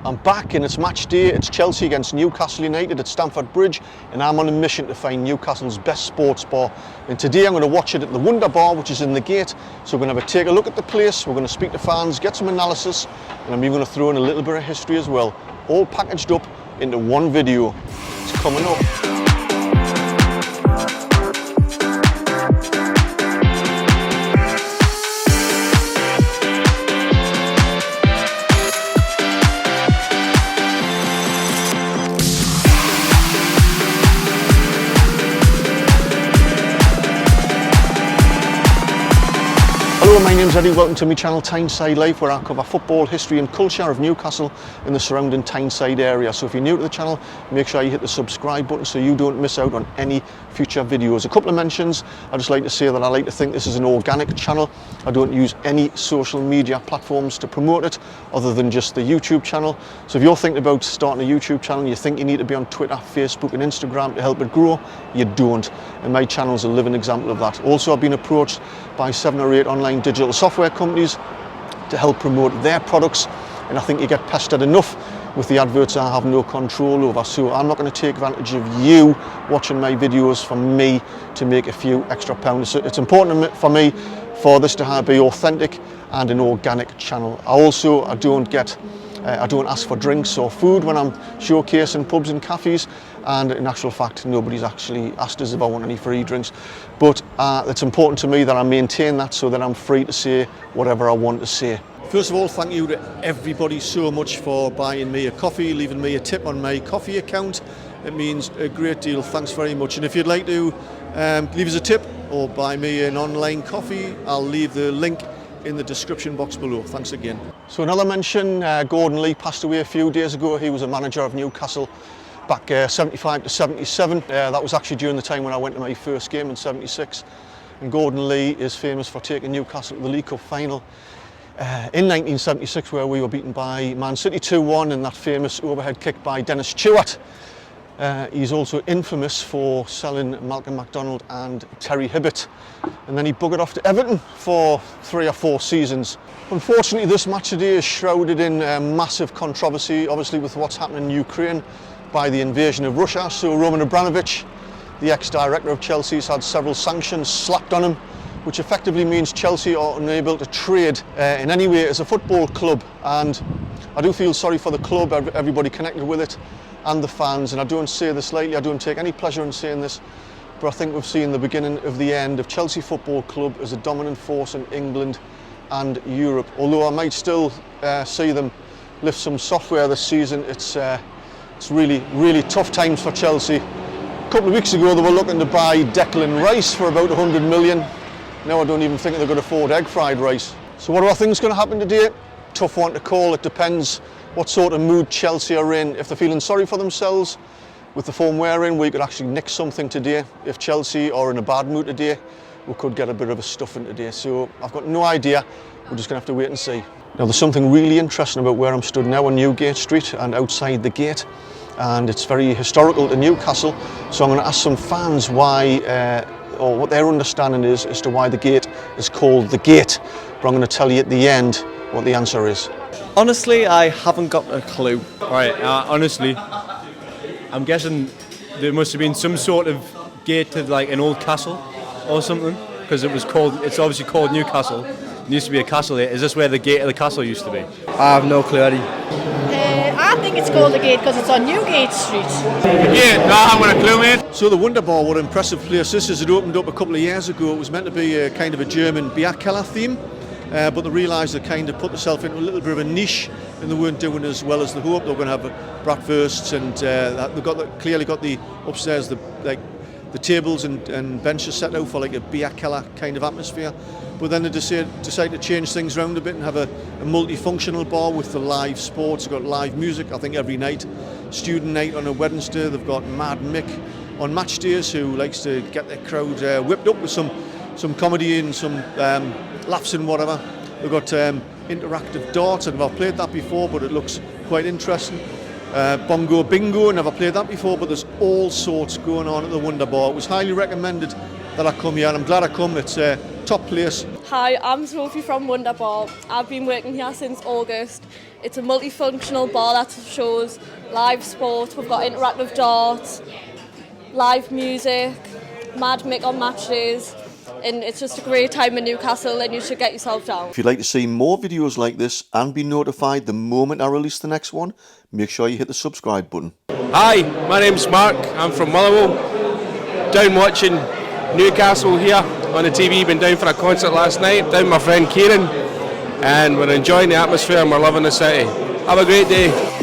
I'm back and it's match day. It's Chelsea against Newcastle United at Stamford Bridge, and I'm on a mission to find Newcastle's best sports bar. And today I'm going to watch it at the WonderBar, which is in the gate. So we're going to take a look at the place, we're going to speak to fans, get some analysis, and I'm even going to throw in a little bit of history as well, all packaged up into one video. It's coming up. Hello, my name's Eddie, welcome to my channel Tyneside Life, where I cover football, history and culture of Newcastle and the surrounding Tyneside area. So if you're new to the channel, make sure you hit the subscribe button so you don't miss out on any future videos. A couple of mentions. I'd just like to say that I like to think this is an organic channel. I don't use any social media platforms to promote it other than just the YouTube channel. So if you're thinking about starting a YouTube channel and you think you need to be on Twitter, Facebook and Instagram to help it grow, you don't. And my channel's a living example of that. Also, I've been approached by 7 or 8 online digital software companies to help promote their products, and I think you get pestered enough with the adverts I have no control over. So I'm not going to take advantage of you watching my videos for me to make a few extra pounds. So it's important for me for this to be authentic and an organic channel. I don't ask for drinks or food when I'm showcasing pubs and cafes, and in actual fact nobody's actually asked us if I want any free drinks, but it's important to me that I maintain that so that I'm free to say whatever I want to say. First of all, thank you to everybody so much for buying me a coffee, leaving me a tip on my coffee account. It means a great deal. Thanks very much. And if you'd like to leave us a tip or buy me an online coffee, I'll leave the link in the description box below. Thanks again. So another mention, Gordon Lee passed away a few days ago. He was a manager of Newcastle back 75 to 77. That was actually during the time when I went to my first game in 76. And Gordon Lee is famous for taking Newcastle to the League Cup final in 1976, where we were beaten by Man City 2-1 in that famous overhead kick by Dennis Stewart. He's also infamous for selling Malcolm MacDonald and Terry Hibbert, and then he buggered off to Everton for 3 or 4 seasons. Unfortunately, this match today is shrouded in massive controversy, obviously with what's happening in Ukraine by the invasion of Russia. So Roman Abramovich, the ex-director of Chelsea, has had several sanctions slapped on him, which effectively means Chelsea are unable to trade in any way as a football club. And I do feel sorry for the club, everybody connected with it, and the fans, and I don't say this lightly, I don't take any pleasure in saying this, but I think we've seen the beginning of the end of Chelsea Football Club as a dominant force in England and Europe. Although I might still see them lift some software this season, it's really, really tough times for Chelsea. A couple of weeks ago they were looking to buy Declan Rice for about 100 million. Now I don't even think they could afford egg fried rice. So what do I think is going to happen today? Tough one to call. It depends what sort of mood Chelsea are in. If they're feeling sorry for themselves with the form we're in, we could actually nick something today. If Chelsea are in a bad mood today, we could get a bit of a stuffing today. So I've got no idea. We're just going to have to wait and see. Now there's something really interesting about where I'm stood now on Newgate Street and outside the gate, and it's very historical to Newcastle. So I'm going to ask some fans why, or what their understanding is as to why the gate is called the Gate. But I'm going to tell you at the end what the answer is. Honestly, I haven't got a clue. Right, honestly, I'm guessing there must have been some sort of gate to like an old castle or something, because it's obviously called Newcastle. There used to be a castle here. Is this where the gate of the castle used to be? I have no clue, Eddie. I think it's called the Gate because it's on Newgate Street. Yeah, no, I haven't a clue, mate. So the WonderBar, what an impressive place this is. It opened up a couple of years ago. It was meant to be a kind of a German beer keller theme, but they realised they kind of put themselves into a little bit of a niche, and they weren't doing as well as they hoped. They were going to have bratwursts, and they've clearly got the upstairs, the tables and benches set out for like a beer keller kind of atmosphere. But then they decided to change things around a bit and have a multifunctional bar with the live sports. They've got live music, I think, every night. Student night on a Wednesday. They've got Mad Mick on match days, who likes to get their crowd whipped up with some comedy and some laughs and whatever. They've got interactive darts. I've never played that before, but it looks quite interesting. Bongo Bingo, never played that before, but there's all sorts going on at the WonderBar. It was highly recommended that I come here, and I'm glad I come. It's top place. Hi, I'm Sophie from WonderBar. I've been working here since August. It's a multifunctional bar that shows live sport. We've got interactive darts, live music, Mad Mick on match days, and it's just a great time in Newcastle and you should get yourself down. If you'd like to see more videos like this and be notified the moment I release the next one, make sure you hit the subscribe button. Hi, my name's Mark. I'm from Motherwell. Down watching Newcastle here on the TV. Been down for a concert last night. Down with my friend Kieran, and we're enjoying the atmosphere and we're loving the city. Have a great day.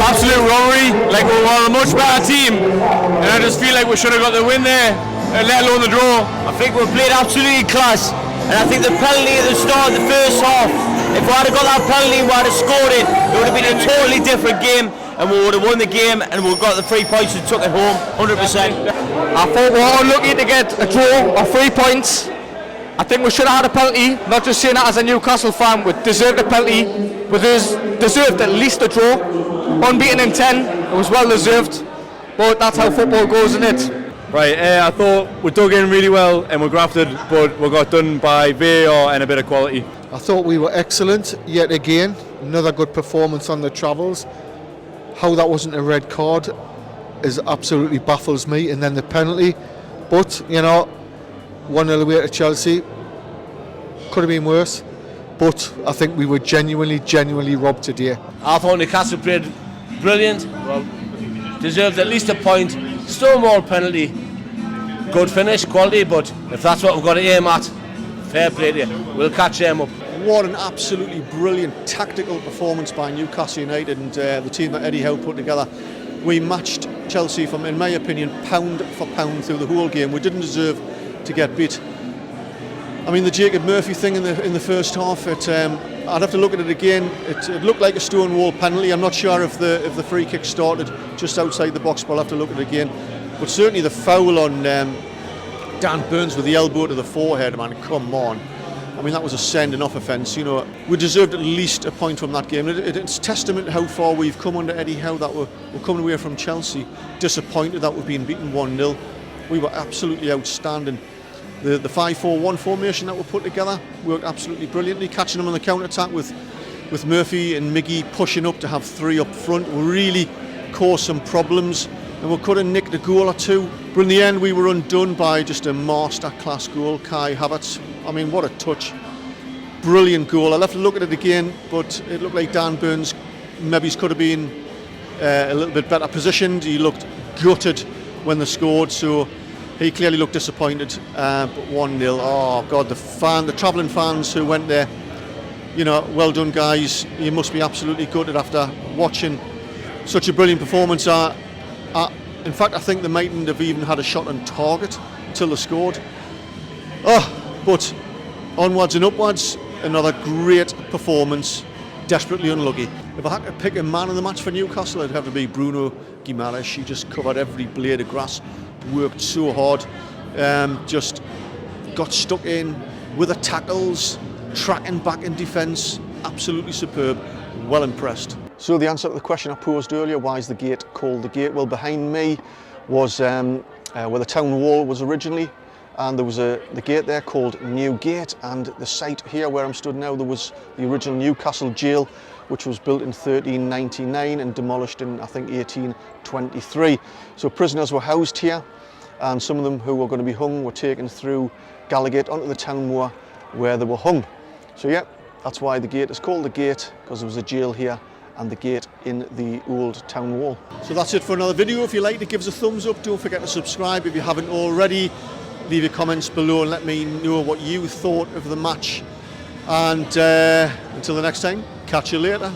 Absolute robbery, like we were a much better team, and I just feel like we should have got the win there, let alone the draw. I think we played absolutely class, and I think the penalty at the start of the first half, if we had got that penalty, we had scored it, it would have been a totally different game, and we would have won the game, and we got the 3 points and took it home, 100%. I thought we were unlucky to get a draw or 3 points. I think we should have had a penalty, not just saying that as a Newcastle fan. We deserved a penalty, we deserved at least a draw. Unbeaten in 10, it was well deserved, but that's how football goes, isn't it? Right, I thought we dug in really well and we grafted, but we got done by VAR and a bit of quality. I thought we were excellent yet again. Another good performance on the travels. How that wasn't a red card absolutely baffles me. And then the penalty, but you know, 1-0 away to Chelsea, could have been worse. But I think we were genuinely robbed today. I thought Newcastle played brilliant, well, deserved at least a point, Stonewall penalty, good finish, quality, but if that's what we've got to aim at, fair play to you, we'll catch them up. What an absolutely brilliant tactical performance by Newcastle United and the team that Eddie Howe put together. We matched Chelsea from, in my opinion, pound for pound through the whole game. We didn't deserve to get beat. I mean, the Jacob Murphy thing in the first half, I'd have to look at it again. It looked like a Stonewall penalty. I'm not sure if the free kick started just outside the box, but I'll have to look at it again. But certainly the foul on Dan Burns with the elbow to the forehead, man, come on. I mean, that was a sending-off offence. You know, we deserved at least a point from that game. It's testament to how far we've come under Eddie Howe, that we're coming away from Chelsea disappointed that we've been beaten 1-0. We were absolutely outstanding. The 5-4-1 formation that we put together worked absolutely brilliantly, catching them on the counter-attack with Murphy and Miggy pushing up to have 3 up front really caused some problems, and we could have nicked a goal or two. But in the end, we were undone by just a master-class goal, Kai Havertz. I mean, what a touch. Brilliant goal. I'll have to look at it again, but it looked like Dan Burns maybe could have been a little bit better positioned. He looked gutted when they scored, so he clearly looked disappointed, but 1-0. Oh God, the travelling fans who went there, you know, well done guys. You must be absolutely gutted after watching such a brilliant performance. In fact, I think they mightn't have even had a shot on target until they scored. But onwards and upwards, another great performance. Desperately unlucky. If I had to pick a man of the match for Newcastle, it'd have to be Bruno Guimaraes. He just covered every blade of grass, worked so hard, just got stuck in with the tackles, tracking back in defence. Absolutely superb. Well impressed. So the answer to the question I posed earlier, why is the gate called the gate? Well, behind me was where the town wall was originally, and there was the gate there called Newgate, and the site here where I'm stood now, there was the original Newcastle jail, which was built in 1399 and demolished in, I think, 1823. So prisoners were housed here, and some of them who were going to be hung were taken through Gallowgate onto the town moor where they were hung. So yeah, that's why the gate is called the gate, because there was a jail here and the gate in the old town wall. So that's it for another video. If you liked it, give us a thumbs up. Don't forget to subscribe if you haven't already. Leave your comments below and let me know what you thought of the match. And until the next time, catch you later.